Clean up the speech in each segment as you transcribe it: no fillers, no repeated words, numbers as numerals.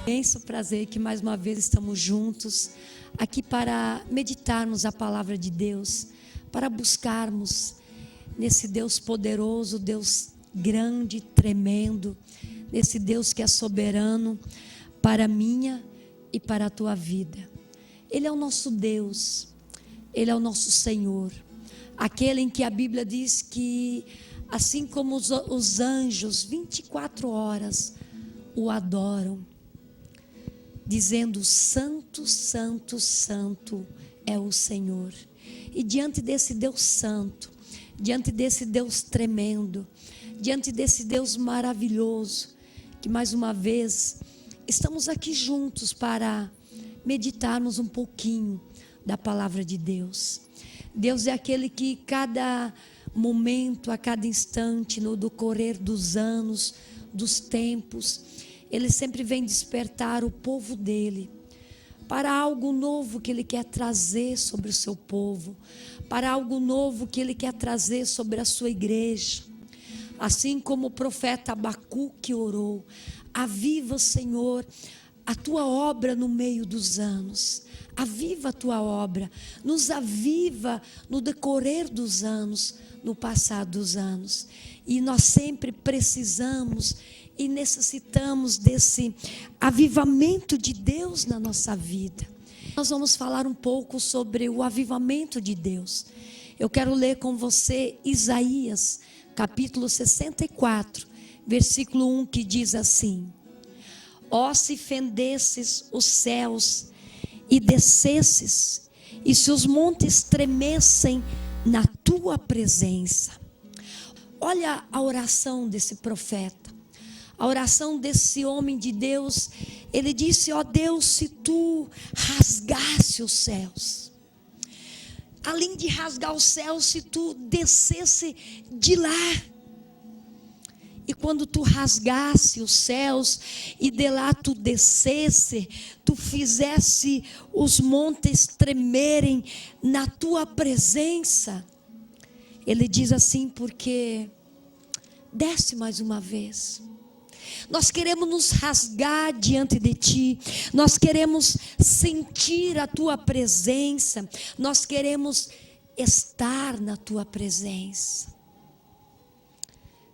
Imenso prazer que mais uma vez estamos juntos aqui para meditarmos a palavra de Deus, para buscarmos nesse Deus poderoso, Deus grande, tremendo, nesse Deus que é soberano para a minha e para a tua vida. Ele é o nosso Deus, Ele é o nosso Senhor, aquele em que a Bíblia diz que assim como os anjos 24 horas o adoram, dizendo: Santo, Santo, Santo é o Senhor. E diante desse Deus santo, diante desse Deus tremendo, diante desse Deus maravilhoso, que mais uma vez estamos aqui juntos para meditarmos um pouquinho da palavra de Deus. Deus é aquele que cada momento, a cada instante, no decorrer dos anos, dos tempos, Ele sempre vem despertar o povo dEle para algo novo que Ele quer trazer sobre o seu povo, para algo novo que Ele quer trazer sobre a sua igreja. Assim como o profeta Abacuque orou: aviva, Senhor, a tua obra no meio dos anos. Aviva a tua obra, nos aviva no decorrer dos anos, no passar dos anos. E nós sempre precisamos e necessitamos desse avivamento de Deus na nossa vida. Nós vamos falar um pouco sobre o avivamento de Deus. Eu quero ler com você Isaías, capítulo 64, versículo 1, que diz assim: ó, se fendesses os céus e descesses, e se os montes tremessem na tua presença. Olha a oração desse profeta, a oração desse homem de Deus. Ele disse: ó Deus, se tu rasgasse os céus, além de rasgar os céus, se tu descesse de lá, e quando tu rasgasse os céus e de lá tu descesse, tu fizesse os montes tremerem na tua presença. Ele diz assim: porque desce mais uma vez. Nós queremos nos rasgar diante de ti, nós queremos sentir a tua presença, nós queremos estar na tua presença.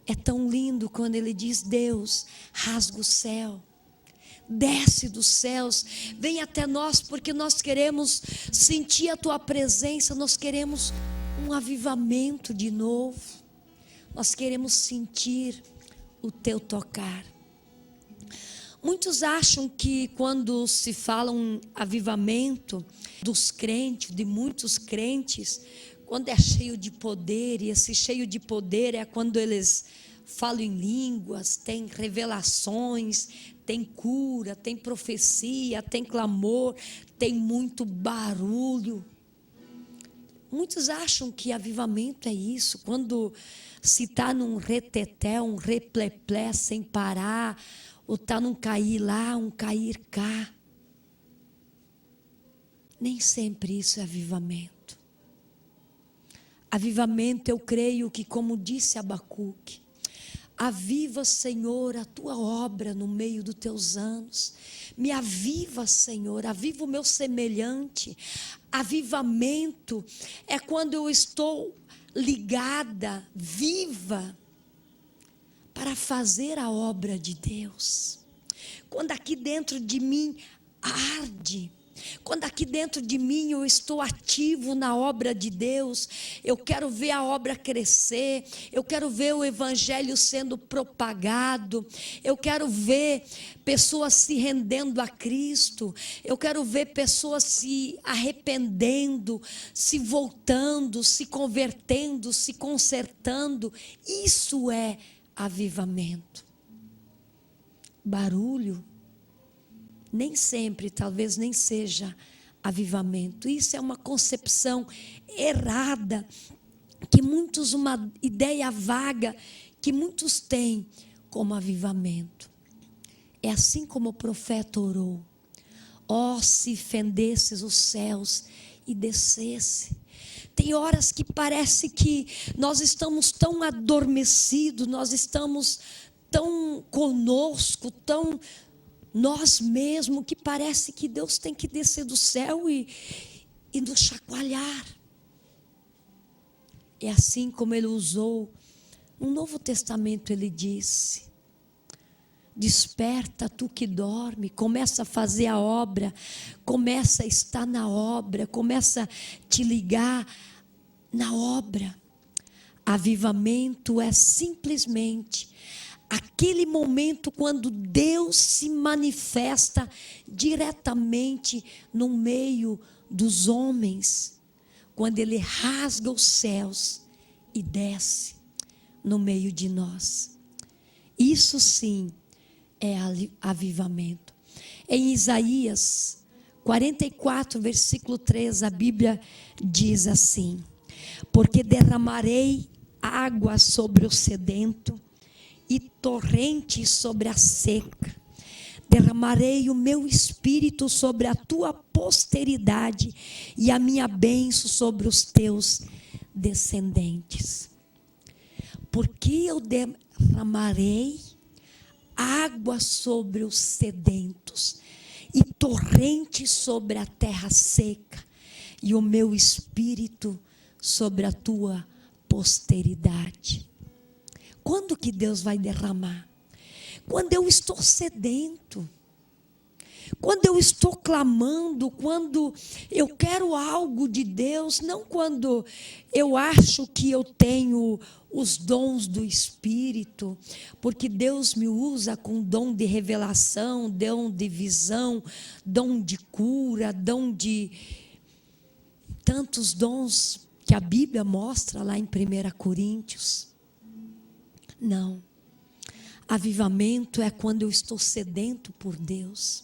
É tão lindo quando ele diz: Deus, rasga o céu, desce dos céus, vem até nós, porque nós queremos sentir a tua presença, nós queremos um avivamento de novo, nós queremos sentir o teu tocar. Muitos acham que quando se fala um avivamento dos crentes, de muitos crentes, quando é cheio de poder, e esse cheio de poder é quando eles falam em línguas, tem revelações, tem cura, tem profecia, tem clamor, tem muito barulho. Muitos acham que avivamento é isso, quando se está num reteté, um repleplé sem parar, ou está num cair lá, um cair cá. Nem sempre isso é avivamento. Avivamento, eu creio que, como disse Abacuque: aviva, Senhor, a tua obra no meio dos teus anos. Me aviva, Senhor, aviva o meu semelhante. Avivamento é quando eu estou ligada, viva, para fazer a obra de Deus. Quando aqui dentro de mim arde, quando aqui dentro de mim eu estou ativo na obra de Deus, eu quero ver a obra crescer, eu quero ver o evangelho sendo propagado, eu quero ver pessoas se rendendo a Cristo, eu quero ver pessoas se arrependendo, se voltando, se convertendo, se consertando. Isso é avivamento. Barulho nem sempre, talvez nem seja avivamento. Isso é uma concepção errada, que muitos, uma ideia vaga que muitos têm como avivamento. É assim como o profeta orou: ó, se fendesses os céus e descesse. Tem horas que parece que nós estamos tão adormecidos, nós estamos tão conosco, tão nós mesmos, que parece que Deus tem que descer do céu e nos chacoalhar. É assim como ele usou no Novo Testamento. Ele disse: desperta tu que dorme, começa a fazer a obra, começa a estar na obra, começa a te ligar na obra. Avivamento é simplesmente aquele momento quando Deus se manifesta diretamente no meio dos homens, quando Ele rasga os céus e desce no meio de nós. Isso sim é avivamento. Em Isaías 44, versículo 3, a Bíblia diz assim: porque derramarei água sobre o sedento e torrente sobre a seca. Derramarei o meu espírito sobre a tua posteridade e a minha bênção sobre os teus descendentes. Porque eu derramarei água sobre os sedentos e torrente sobre a terra seca, e o meu espírito sobre a tua posteridade. Quando que Deus vai derramar? Quando eu estou sedento, quando eu estou clamando, quando eu quero algo de Deus, não quando eu acho que eu tenho os dons do Espírito, porque Deus me usa com dom de revelação, dom de visão, dom de cura, dom de tantos dons que a Bíblia mostra lá em 1 Coríntios. Não. Avivamento é quando eu estou sedento por Deus.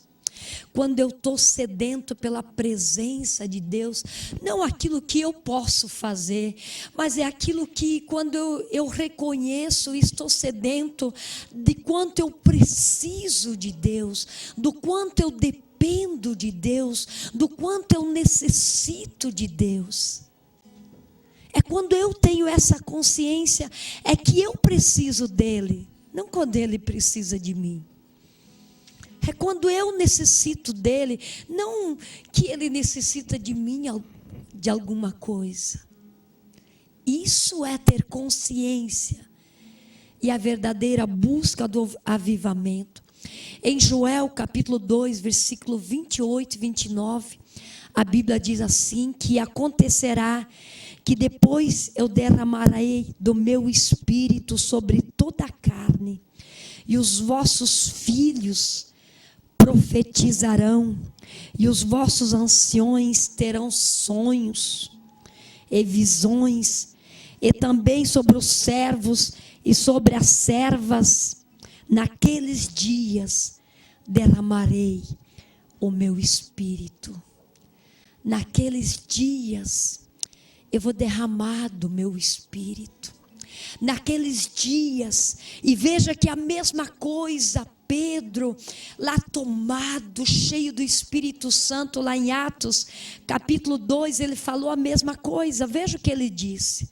Quando eu estou sedento pela presença de Deus. Não aquilo que eu posso fazer, mas é aquilo que quando eu reconheço e estou sedento de quanto eu preciso de Deus, do quanto eu dependo de Deus, do quanto eu necessito de Deus. É quando eu tenho essa consciência, é que eu preciso dele, não quando ele precisa de mim. É quando eu necessito dele, não que ele necessita de mim, de alguma coisa. Isso é ter consciência e a verdadeira busca do avivamento. Em Joel capítulo 2, versículo 28 e 29, a Bíblia diz assim, que acontecerá que depois eu derramarei do meu espírito sobre toda a carne, e os vossos filhos profetizarão, e os vossos anciões terão sonhos e visões, e também sobre os servos e sobre as servas, naqueles dias derramarei o meu espírito. Naqueles dias eu vou derramar do meu espírito. Naqueles dias, e veja que a mesma coisa, Pedro, lá tomado, cheio do Espírito Santo, lá em Atos, capítulo 2, ele falou a mesma coisa. Veja o que ele disse.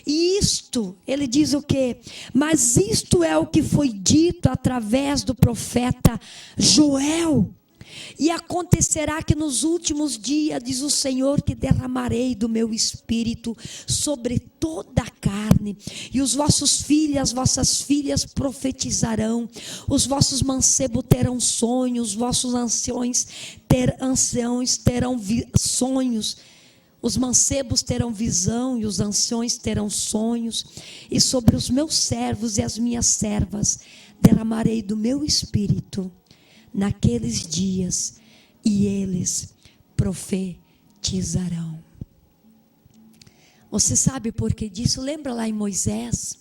E isto, ele diz o quê? Mas isto é o que foi dito através do profeta Joel. E acontecerá que nos últimos dias, diz o Senhor, que derramarei do meu espírito sobre toda a carne, e os vossos filhos, as vossas filhas profetizarão, os vossos mancebos terão sonhos, os vossos anciões terão sonhos, os mancebos terão visão e os anciões terão sonhos, e sobre os meus servos e as minhas servas derramarei do meu espírito naqueles dias, e eles profetizarão. Você sabe por que disso? Lembra lá em Moisés,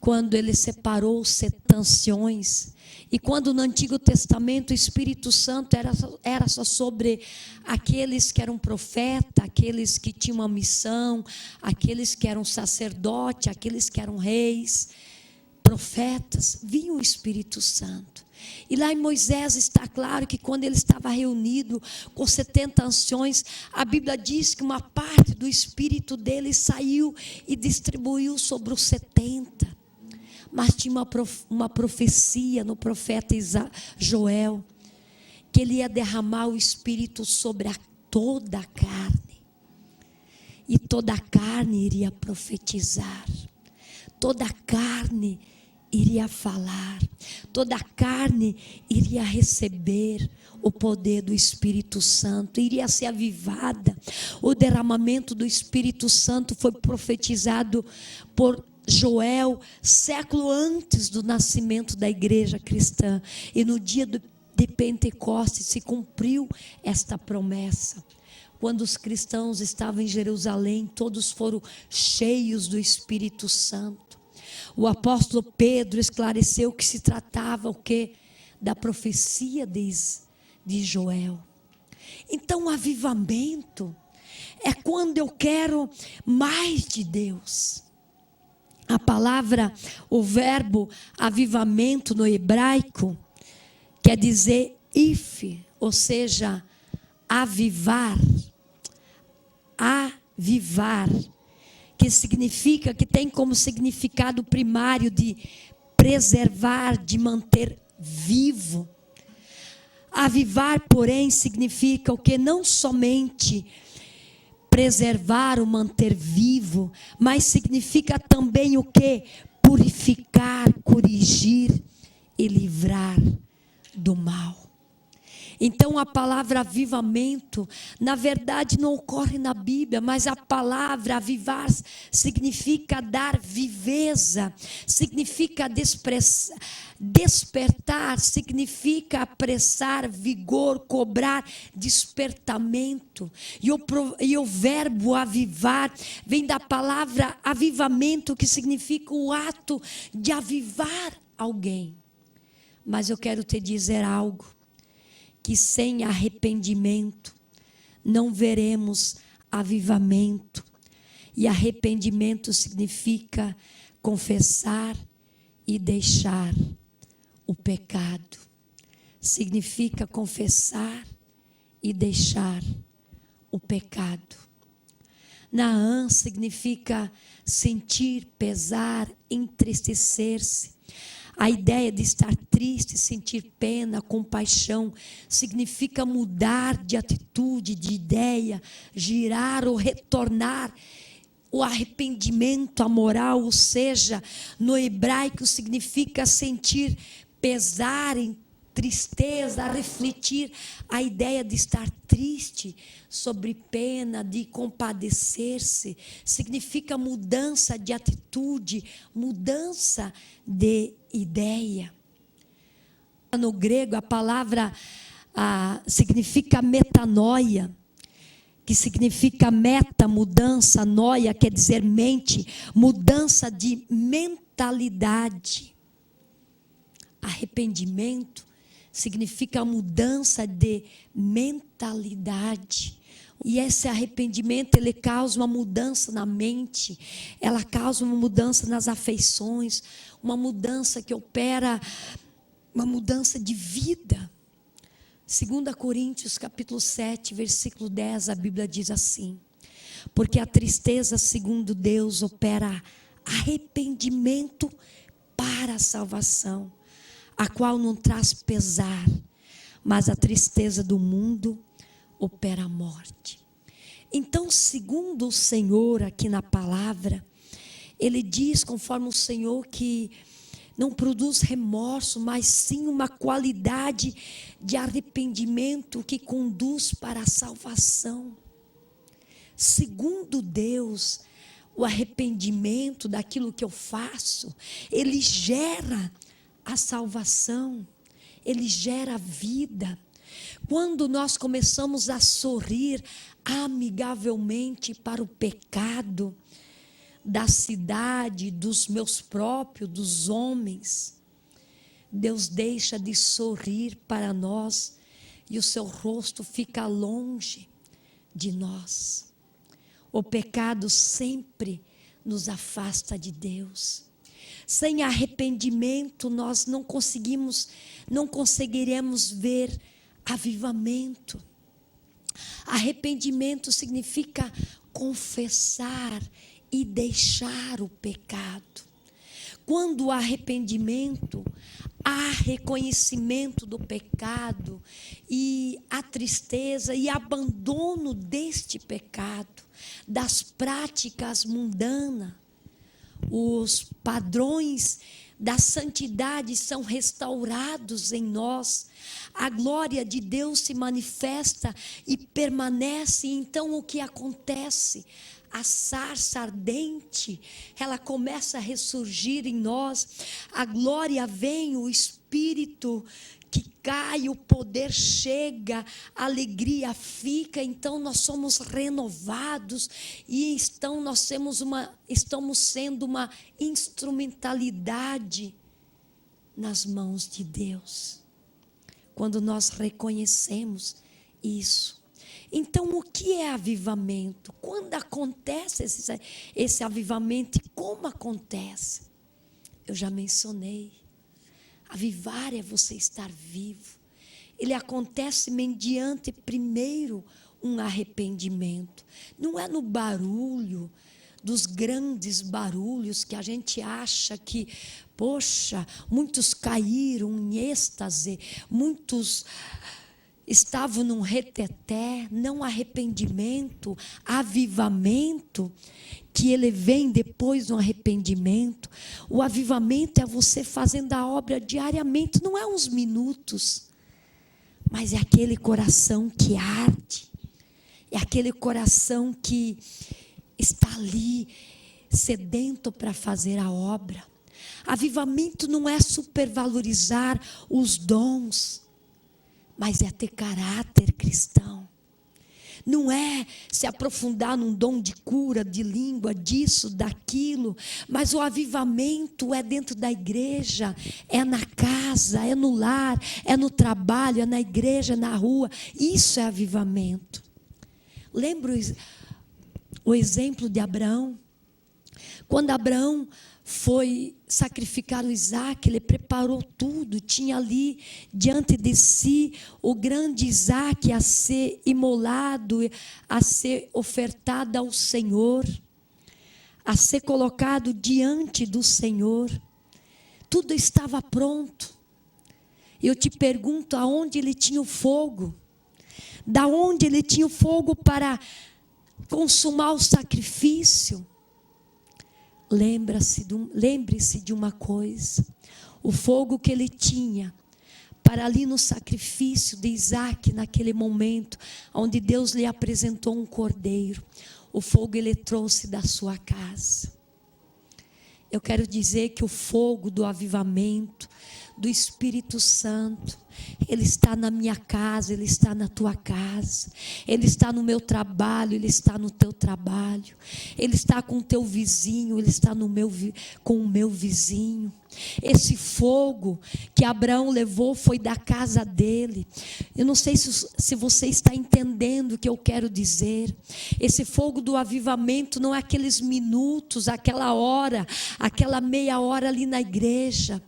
quando ele separou os 70 anciões, e quando no Antigo Testamento o Espírito Santo era só sobre aqueles que eram profeta, aqueles que tinham uma missão, aqueles que eram sacerdotes, aqueles que eram reis, profetas, vinha o Espírito Santo. E lá em Moisés está claro que quando ele estava reunido com 70 anciões, a Bíblia diz que uma parte do espírito dele saiu e distribuiu sobre os 70. Mas tinha uma profecia no profeta Joel, que Ele ia derramar o Espírito sobre toda a carne. E toda a carne iria profetizar. Toda a carne iria falar. Toda a carne iria receber o poder do Espírito Santo, iria ser avivada. O derramamento do Espírito Santo foi profetizado por Joel, século antes do nascimento da igreja cristã. E no dia de Pentecostes se cumpriu esta promessa. Quando os cristãos estavam em Jerusalém, todos foram cheios do Espírito Santo. O apóstolo Pedro esclareceu que se tratava o quê? Da profecia de Joel. Então, o avivamento é quando eu quero mais de Deus. A palavra, o verbo avivamento no hebraico quer dizer if, ou seja, avivar, que significa, que tem como significado primário de preservar, de manter vivo. Avivar, porém, significa o que? Não somente preservar ou manter vivo, mas significa também o que? Purificar, corrigir e livrar do mal. Então a palavra avivamento, na verdade não ocorre na Bíblia, mas a palavra avivar significa dar viveza, significa despertar, significa apressar, vigor, cobrar despertamento. E o verbo avivar vem da palavra avivamento, que significa o ato de avivar alguém. Mas eu quero te dizer algo, que sem arrependimento não veremos avivamento. E arrependimento significa confessar e deixar o pecado. Significa confessar e deixar o pecado. Naã significa sentir, pesar, entristecer-se. A ideia de estar triste, sentir pena, compaixão, significa mudar de atitude, de ideia, girar ou retornar. O arrependimento, a moral, ou seja, no hebraico significa sentir pesar, tristeza, refletir. A ideia de estar triste, sobre pena, de compadecer-se, significa mudança de atitude, mudança de ideia. No grego, a palavra significa metanoia, que significa meta, mudança, noia, quer dizer mente, mudança de mentalidade. Arrependimento significa mudança de mentalidade. E esse arrependimento, ele causa uma mudança na mente, ela causa uma mudança nas afeições, uma mudança que opera, uma mudança de vida. 2 Coríntios capítulo 7, versículo 10, a Bíblia diz assim: porque a tristeza, segundo Deus, opera arrependimento para a salvação, a qual não traz pesar, mas a tristeza do mundo opera a morte. Então, segundo o Senhor, aqui na palavra, Ele diz, conforme o Senhor, que não produz remorso, mas sim uma qualidade de arrependimento que conduz para a salvação. Segundo Deus, o arrependimento daquilo que eu faço, ele gera a salvação, ele gera vida. Quando nós começamos a sorrir amigavelmente para o pecado da cidade, dos meus próprios, dos homens, Deus deixa de sorrir para nós e o seu rosto fica longe de nós. O pecado sempre nos afasta de Deus. Sem arrependimento nós não conseguiremos ver avivamento. Arrependimento significa confessar e deixar o pecado. Quando o arrependimento, há reconhecimento do pecado e a tristeza e abandono deste pecado, das práticas mundanas. Os padrões da santidade são restaurados em nós. A glória de Deus se manifesta e permanece. Então o que acontece? A sarça ardente, ela começa a ressurgir em nós. A glória vem, o Espírito que cai, o poder chega, a alegria fica. Então nós somos renovados e estamos sendo uma instrumentalidade nas mãos de Deus. Quando nós reconhecemos isso. Então, o que é avivamento? Quando acontece esse avivamento e como acontece? Eu já mencionei. Avivar é você estar vivo. Ele acontece mediante, primeiro, um arrependimento. Não é no barulho, dos grandes barulhos que a gente acha que, poxa, muitos caíram em êxtase, muitos estavam num reteté. Não, arrependimento, avivamento, que ele vem depois do arrependimento. O avivamento é você fazendo a obra diariamente, não é uns minutos, mas é aquele coração que arde, é aquele coração que está ali, sedento para fazer a obra. Avivamento não é supervalorizar os dons, mas é ter caráter cristão. Não é se aprofundar num dom de cura, de língua, disso, daquilo. Mas o avivamento é dentro da igreja, é na casa, é no lar, é no trabalho, é na igreja, na rua. Isso é avivamento. Lembra o exemplo de Abraão? Quando Abraão foi sacrificar o Isaque, ele preparou tudo, tinha ali diante de si o grande Isaque a ser imolado, a ser ofertado ao Senhor, a ser colocado diante do Senhor. Tudo estava pronto. Eu te pergunto, aonde ele tinha o fogo? Da onde ele tinha o fogo para consumar o sacrifício? Lembre-se de uma coisa: o fogo que ele tinha para ali no sacrifício de Isaque, naquele momento onde Deus lhe apresentou um cordeiro, o fogo ele trouxe da sua casa. Eu quero dizer que o fogo do avivamento, do Espírito Santo, ele está na minha casa, ele está na tua casa, ele está no meu trabalho, ele está no teu trabalho, ele está com o teu vizinho, ele está com o meu vizinho. Esse fogo que Abraão levou foi da casa dele. Eu não sei se você está entendendo o que eu quero dizer. Esse fogo do avivamento não é aqueles minutos, aquela hora, aquela meia hora ali na igreja.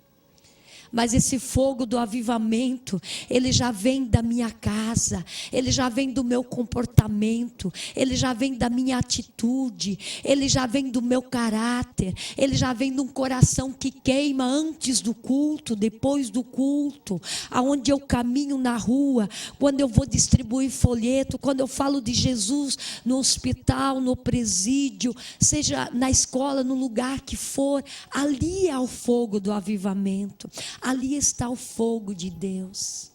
Mas esse fogo do avivamento, ele já vem da minha casa, ele já vem do meu comportamento, ele já vem da minha atitude, ele já vem do meu caráter, ele já vem de um coração que queima antes do culto, depois do culto, aonde eu caminho na rua, quando eu vou distribuir folheto, quando eu falo de Jesus no hospital, no presídio, seja na escola, no lugar que for, ali é o fogo do avivamento. Ali está o fogo de Deus.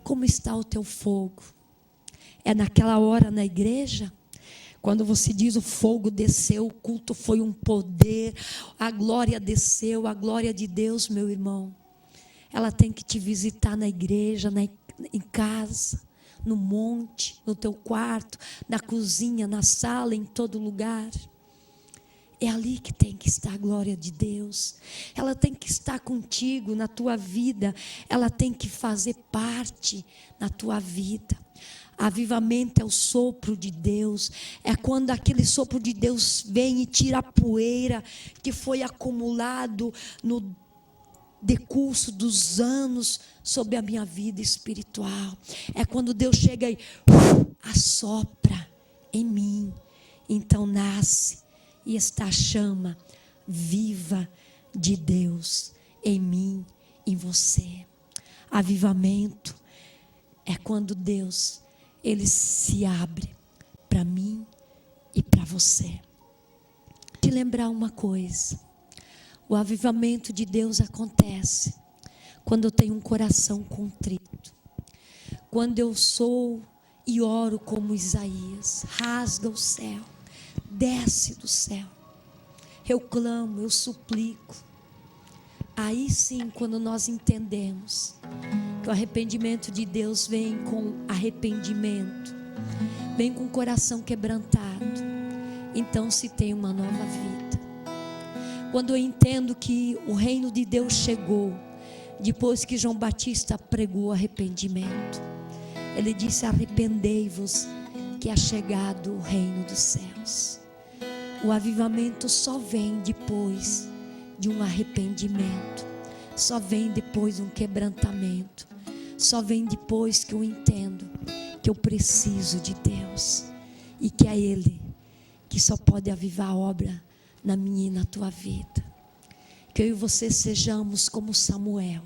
Como está o teu fogo? É naquela hora na igreja? Quando você diz o fogo desceu, o culto foi um poder, a glória desceu, a glória de Deus, meu irmão. Ela tem que te visitar na igreja, em casa, no monte, no teu quarto, na cozinha, na sala, em todo lugar. É ali que tem que estar a glória de Deus. Ela tem que estar contigo na tua vida. Ela tem que fazer parte na tua vida. Avivamento é o sopro de Deus. É quando aquele sopro de Deus vem e tira a poeira que foi acumulado no decurso dos anos sobre a minha vida espiritual. É quando Deus chega e assopra em mim. Então nasce. E está a chama viva de Deus em mim, em você. Avivamento é quando Deus, Ele se abre para mim e para você. Te lembrar uma coisa: o avivamento de Deus acontece quando eu tenho um coração contrito. Quando eu sou e oro como Isaías, rasga o céu, desce do céu. Eu clamo, eu suplico. Aí sim, quando nós entendemos que o arrependimento de Deus vem com arrependimento, vem com o coração quebrantado, então se tem uma nova vida. Quando eu entendo que o reino de Deus chegou, depois que João Batista pregou arrependimento, ele disse: arrependei-vos, que é chegado o reino dos céus. O avivamento só vem depois de um arrependimento, só vem depois de um quebrantamento, só vem depois que eu entendo que eu preciso de Deus e que é Ele que só pode avivar a obra na minha e na tua vida. Que eu e você sejamos como Samuel,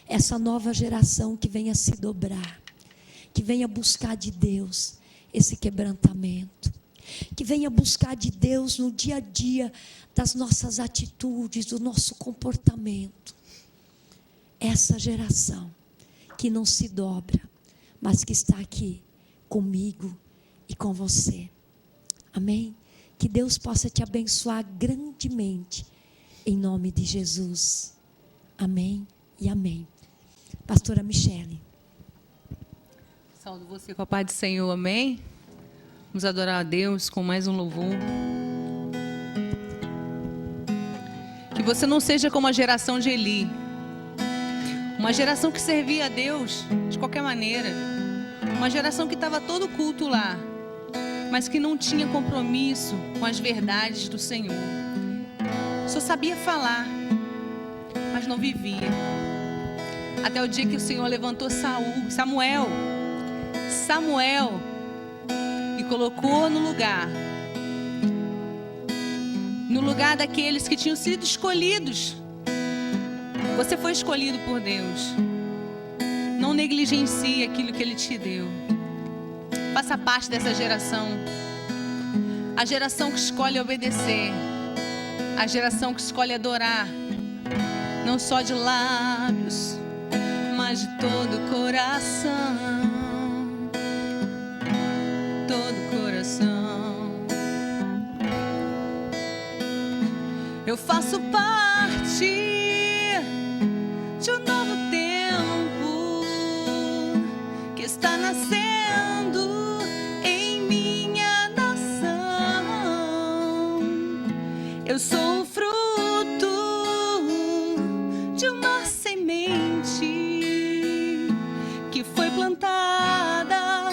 essa nova geração que venha se dobrar, que venha buscar de Deus esse quebrantamento, que venha buscar de Deus no dia a dia das nossas atitudes, do nosso comportamento. Essa geração que não se dobra, mas que está aqui comigo e com você. Amém? Que Deus possa te abençoar grandemente, em nome de Jesus. Amém e amém. Pastora Michele. Saúdo você com a paz do Senhor, amém? Vamos adorar a Deus com mais um louvor. Que você não seja como a geração de Eli, uma geração que servia a Deus de qualquer maneira, uma geração que estava todo culto lá, mas que não tinha compromisso com as verdades do Senhor. Só sabia falar, mas não vivia. Até o dia que o Senhor levantou Samuel, e colocou no lugar daqueles que tinham sido escolhidos. Você foi escolhido por Deus. Não negligencie aquilo que Ele te deu. Faça parte dessa geração, a geração que escolhe obedecer, a geração que escolhe adorar, não só de lábios, mas de todo o coração. Eu faço parte de um novo tempo que está nascendo em minha nação. Eu sou o fruto de uma semente que foi plantada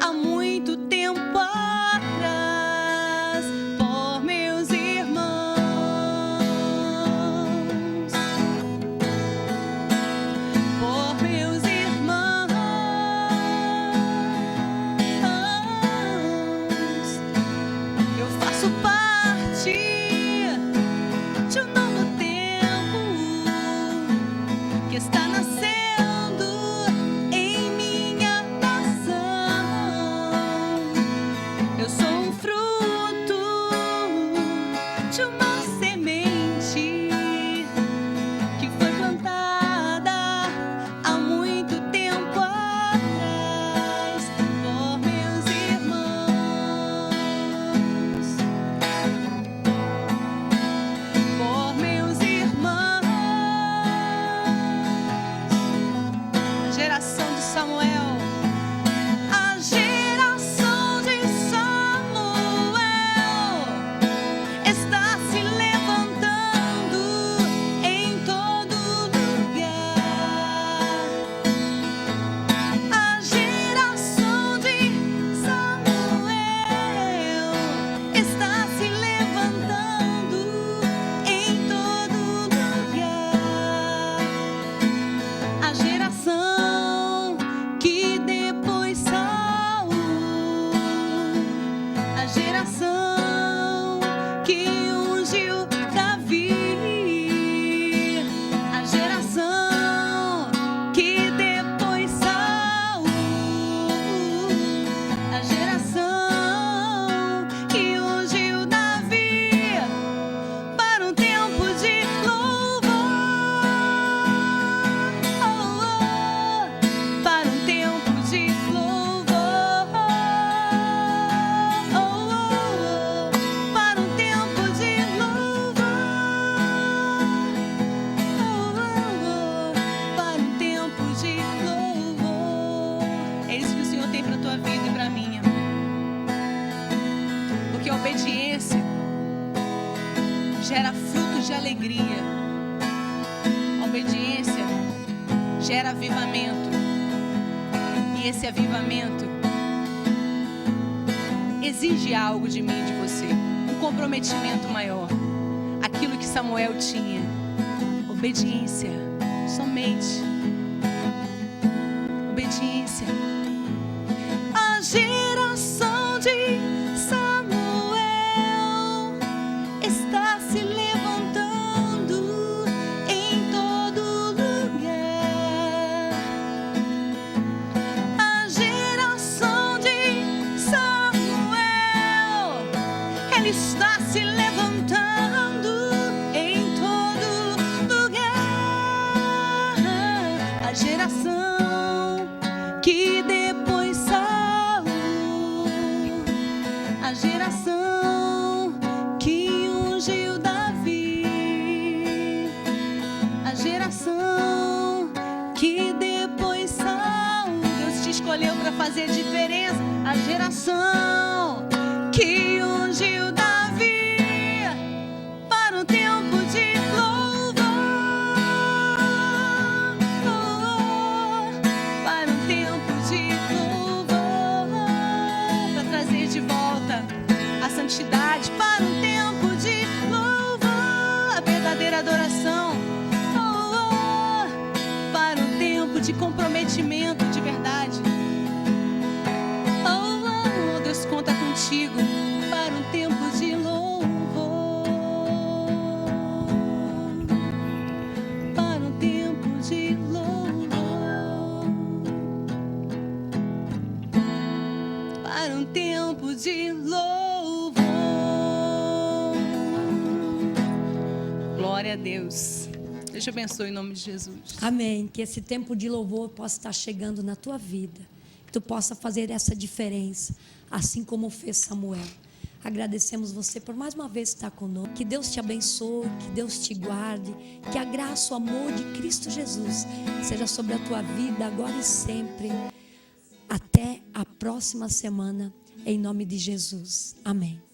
há muito tempo atrás por meus irmãos. obediência gera avivamento. E esse avivamento exige algo de mim e de você. Um comprometimento maior. Aquilo que Samuel tinha. Obediência. Somente. Obediência. A geração de Samuel está se levantando em todo lugar. A geração de Samuel, ela está se levantando em todo lugar. A geração que depois Saul, a geração que ungiu Davi, a geração que depois Saul, Deus te escolheu para fazer diferença. A geração que ungiu Davi para um tempo de louvor, para um tempo de louvor, para trazer de volta a santidade, para um tempo de louvor, a verdadeira adoração, para um tempo de comprometimento de verdade. Deus conta contigo para um tempo de louvor, para um tempo de louvor, para um tempo de louvor. Glória a Deus. Deus te abençoe em nome de Jesus. Amém. Que esse tempo de louvor possa estar chegando na tua vida. Que tu possa fazer essa diferença, assim como fez Samuel. Agradecemos você por mais uma vez estar conosco. Que Deus te abençoe, que Deus te guarde. Que a graça, o amor de Cristo Jesus seja sobre a tua vida agora e sempre. Até a próxima semana, em nome de Jesus. Amém.